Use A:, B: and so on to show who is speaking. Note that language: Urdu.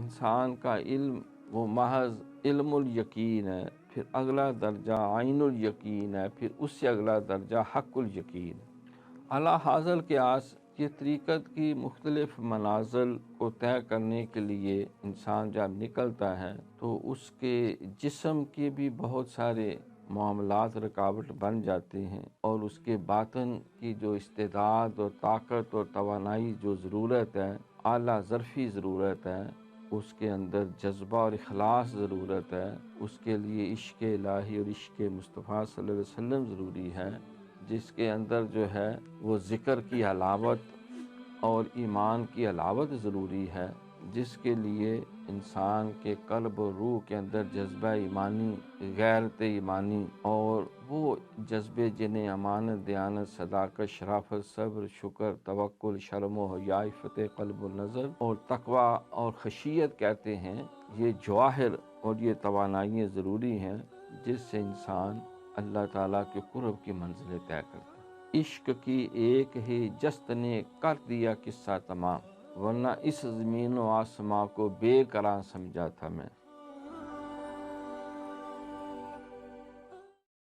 A: انسان کا علم وہ محض علم الیقین ہے، پھر اگلا درجہ عین الیقین ہے، پھر اس سے اگلا درجہ حق الیقین ہے۔ اعلیٰ حاصل قیاس یہ طریقت کی مختلف منازل کو طے کرنے کے لیے انسان جب نکلتا ہے تو اس کے جسم کے بھی بہت سارے معاملات رکاوٹ بن جاتے ہیں، اور اس کے باطن کی جو استعداد اور طاقت اور توانائی جو ضرورت ہے، اعلیٰ ظرفی ضرورت ہے، اس کے اندر جذبہ اور اخلاص ضرورت ہے، اس کے لیے عشق الہی اور عشق مصطفیٰ صلی اللہ علیہ وسلم ضروری ہے، جس کے اندر جو ہے وہ ذکر کی حلاوت اور ایمان کی حلاوت ضروری ہے، جس کے لیے انسان کے قلب و روح کے اندر جذبہ ایمانی، غیرت ایمانی اور وہ جذبے جنہیں امانت، دیانت، صداقت، شرافت، صبر، شکر، توکل، شرم و حیا، عفت قلب و نظر اور تقوی اور خشیت کہتے ہیں، یہ جواہر اور یہ توانائیاں ضروری ہیں جس سے انسان اللہ تعالیٰ کے قرب کی منزلیں طے کرتا ہے۔ عشق کی ایک ہی جست نے کر دیا قصہ تمام، ورنہ اس زمین و آسماں کو بے قرار سمجھا تھا میں۔